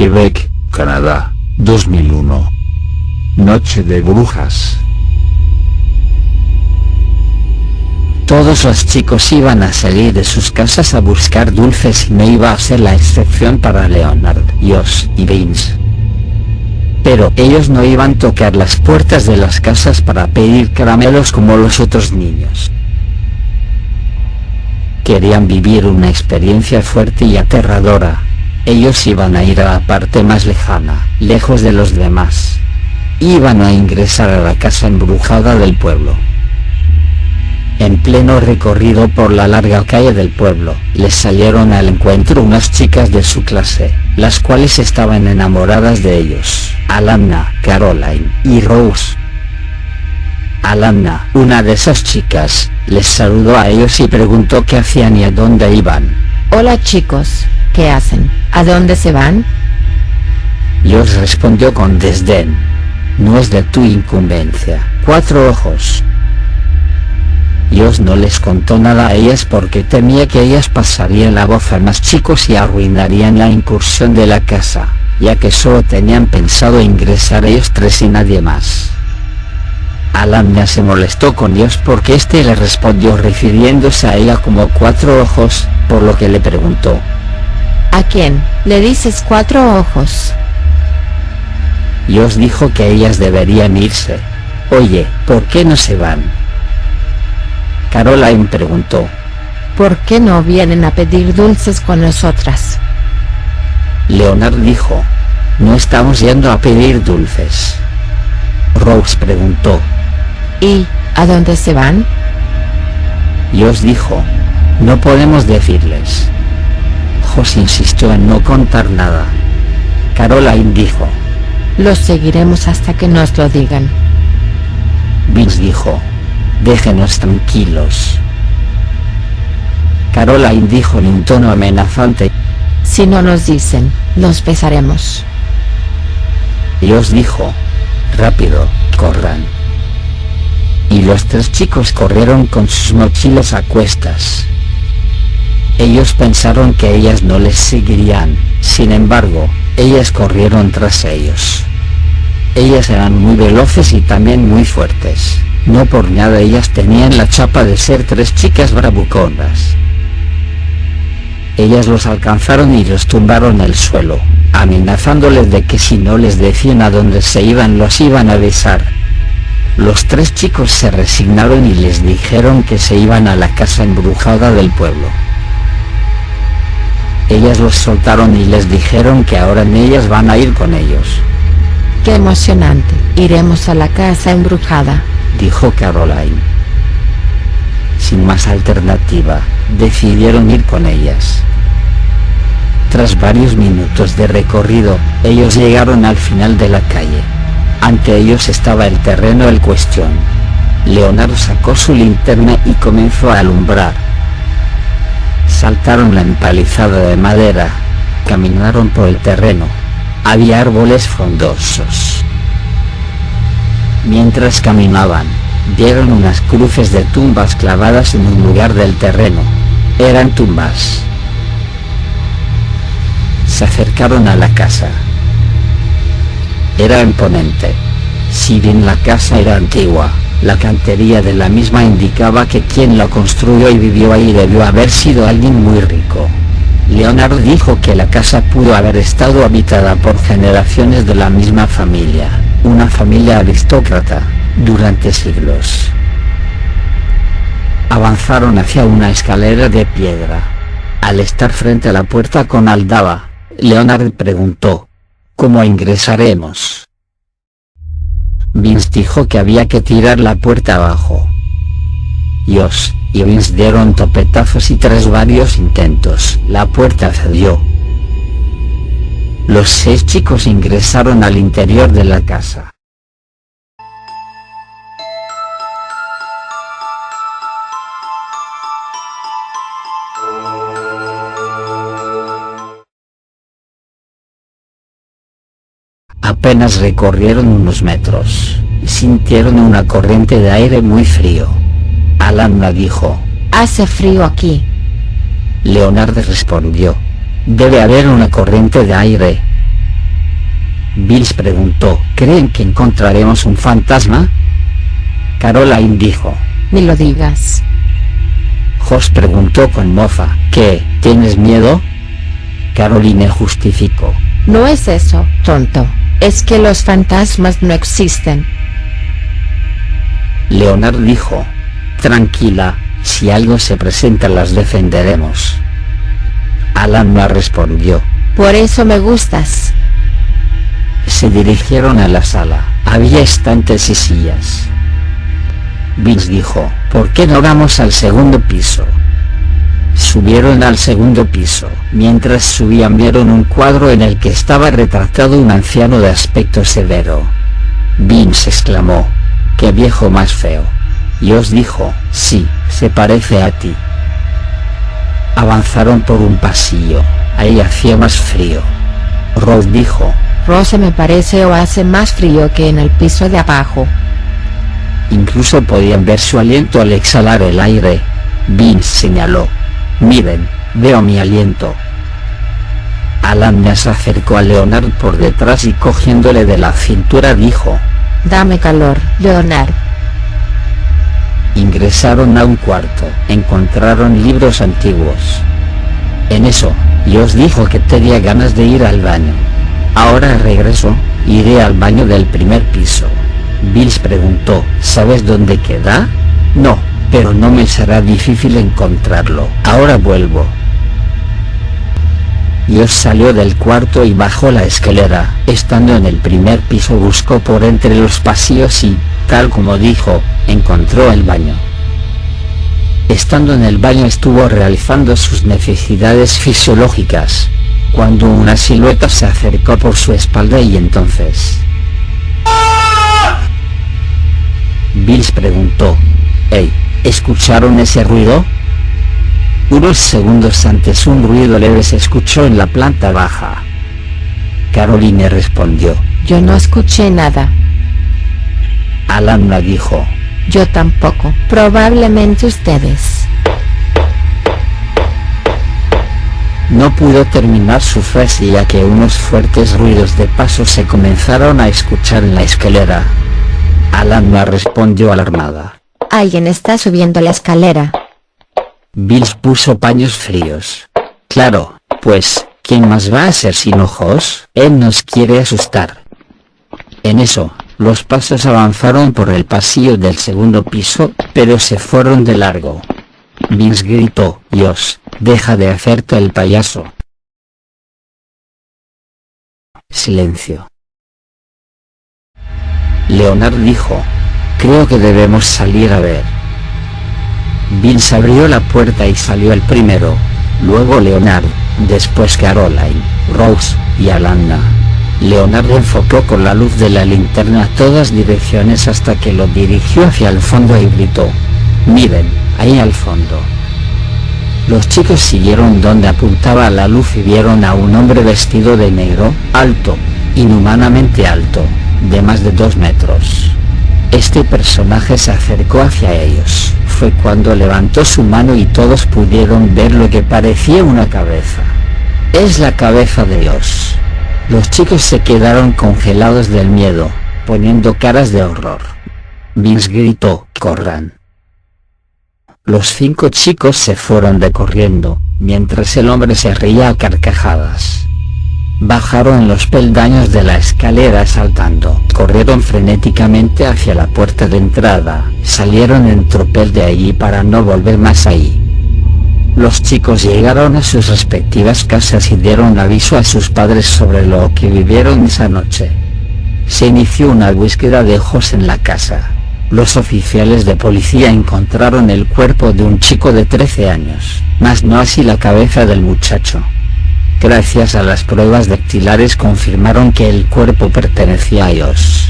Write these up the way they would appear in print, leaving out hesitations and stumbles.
Quebec, Canadá, 2001. Noche de brujas. Todos los chicos iban a salir de sus casas a buscar dulces y no iba a ser la excepción para Leonard, Josh y Vince. Pero ellos no iban a tocar las puertas de las casas para pedir caramelos como los otros niños. Querían vivir una experiencia fuerte y aterradora. Ellos iban a ir a la parte más lejana, lejos de los demás. Iban a ingresar a la casa embrujada del pueblo. En pleno recorrido por la larga calle del pueblo, les salieron al encuentro unas chicas de su clase, las cuales estaban enamoradas de ellos, Alana, Caroline y Rose. Alana, una de esas chicas, les saludó a ellos y preguntó qué hacían y a dónde iban. Hola chicos, ¿qué hacen? ¿A dónde se van? Josh respondió con desdén. No es de tu incumbencia, 4 ojos. Josh no les contó nada a ellas porque temía que ellas pasarían la voz a más chicos y arruinarían la incursión de la casa, ya que solo tenían pensado ingresar ellos 3 y nadie más. Alana se molestó con Josh porque este le respondió refiriéndose a ella como 4 ojos, por lo que le preguntó. ¿A quién le dices 4 ojos? Josh dijo que ellas deberían irse. Oye, ¿por qué no se van? Caroline preguntó. ¿Por qué no vienen a pedir dulces con nosotras? Leonard dijo. No estamos yendo a pedir dulces. Rose preguntó. ¿Y a dónde se van? Josh dijo. No podemos decirles. Josh insistió en no contar nada. Caroline dijo. Los seguiremos hasta que nos lo digan. Vince dijo. Déjenos tranquilos. Caroline dijo en un tono amenazante. Si no nos dicen, los besaremos. Josh dijo. Rápido, corran. Y los 3 chicos corrieron con sus mochilas a cuestas. Ellos pensaron que ellas no les seguirían, sin embargo, ellas corrieron tras ellos. Ellas eran muy veloces y también muy fuertes, no por nada ellas tenían la chapa de ser 3 chicas bravuconas. Ellas los alcanzaron y los tumbaron al suelo, amenazándoles de que si no les decían a dónde se iban los iban a besar. Los 3 chicos se resignaron y les dijeron que se iban a la casa embrujada del pueblo. Ellas los soltaron y les dijeron que ahora ellas van a ir con ellos. ¡Qué emocionante! Iremos a la casa embrujada, dijo Caroline. Sin más alternativa, decidieron ir con ellas. Tras varios minutos de recorrido, ellos llegaron al final de la calle. Ante ellos estaba el terreno en cuestión. Leonard sacó su linterna y comenzó a alumbrar. Saltaron la empalizada de madera. Caminaron por el terreno. Había árboles frondosos. Mientras caminaban, vieron unas cruces de tumbas clavadas en un lugar del terreno. Eran tumbas. Se acercaron a la casa. Era imponente. Si bien la casa era antigua, la cantería de la misma indicaba que quien la construyó y vivió ahí debió haber sido alguien muy rico. Leonard dijo que la casa pudo haber estado habitada por generaciones de la misma familia, una familia aristócrata, durante siglos. Avanzaron hacia una escalera de piedra. Al estar frente a la puerta con aldaba, Leonard preguntó, ¿cómo ingresaremos? Vince dijo que había que tirar la puerta abajo. Josh y Vince dieron topetazos y tras varios intentos, la puerta cedió. Los 6 chicos ingresaron al interior de la casa. Apenas recorrieron unos metros, y sintieron una corriente de aire muy frío. Alana dijo, «Hace frío aquí». Leonard respondió, «Debe haber una corriente de aire». Bills preguntó, ¿creen que encontraremos un fantasma? Caroline dijo. Ni lo digas. Josh preguntó con mofa, ¿qué, tienes miedo? Caroline justificó. No es eso, tonto, es que los fantasmas no existen. Leonard dijo. Tranquila, si algo se presenta las defenderemos. Alanna respondió. Por eso me gustas. Se dirigieron a la sala, había estantes y sillas. Vince dijo, ¿por qué no vamos al segundo piso? Subieron al segundo piso, mientras subían vieron un cuadro en el que estaba retratado un anciano de aspecto severo. Vince exclamó, ¡qué viejo más feo! Y os dijo, sí, se parece a ti. Avanzaron por un pasillo, ahí hacía más frío. Rose dijo, Rose me parece o hace más frío que en el piso de abajo. Incluso podían ver su aliento al exhalar el aire. Vince señaló, miren, veo mi aliento. Alanna se acercó a Leonard por detrás y cogiéndole de la cintura dijo, dame calor, Leonard. Ingresaron a un cuarto, encontraron libros antiguos. En eso, Josh dijo que tenía ganas de ir al baño. Ahora regreso, iré al baño del primer piso. Bills preguntó, ¿sabes dónde queda? No, pero no me será difícil encontrarlo. Ahora vuelvo. Josh salió del cuarto y bajó la escalera. Estando en el primer piso buscó por entre los pasillos y, tal como dijo, encontró el baño. Estando en el baño estuvo realizando sus necesidades fisiológicas, cuando una silueta se acercó por su espalda y entonces... Bills preguntó, «Hey, ¿escucharon ese ruido?» Unos segundos antes un ruido leve se escuchó en la planta baja. Caroline respondió, Yo no escuché nada. Alanna dijo, Yo tampoco. Probablemente ustedes. No pudo terminar su frase ya que unos fuertes ruidos de pasos se comenzaron a escuchar en la escalera. Alanna respondió alarmada. Alguien está subiendo la escalera. Bills puso paños fríos. Claro, pues, ¿quién más va a ser sino Josh? Él nos quiere asustar. En eso, los pasos avanzaron por el pasillo del segundo piso, pero se fueron de largo. Vince gritó, Josh, deja de hacerte el payaso. Silencio. Leonard dijo, creo que debemos salir a ver. Vince abrió la puerta y salió el primero, luego Leonard, después Caroline, Rose, y Alanna. Leonard enfocó con la luz de la linterna a todas direcciones hasta que lo dirigió hacia el fondo y gritó, miren, ahí al fondo. Los chicos siguieron donde apuntaba la luz y vieron a un hombre vestido de negro, alto, inhumanamente alto, de más de 2 metros. Este personaje se acercó hacia ellos. Fue cuando levantó su mano y todos pudieron ver lo que parecía una cabeza. Es la cabeza de Dios. Los chicos se quedaron congelados del miedo, poniendo caras de horror. Vince gritó, corran. Los 5 chicos se fueron de corriendo, mientras el hombre se reía a carcajadas. Bajaron los peldaños de la escalera saltando, corrieron frenéticamente hacia la puerta de entrada, salieron en tropel de allí para no volver más ahí. Los chicos llegaron a sus respectivas casas y dieron aviso a sus padres sobre lo que vivieron esa noche. Se inició una búsqueda de Josh en la casa. Los oficiales de policía encontraron el cuerpo de un chico de 13 años, mas no así la cabeza del muchacho. Gracias a las pruebas dactilares confirmaron que el cuerpo pertenecía a Josh.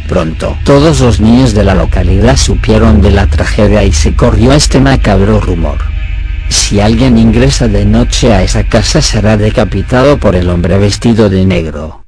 Pronto, todos los niños de la localidad supieron de la tragedia y se corrió este macabro rumor. Si alguien ingresa de noche a esa casa será decapitado por el hombre vestido de negro.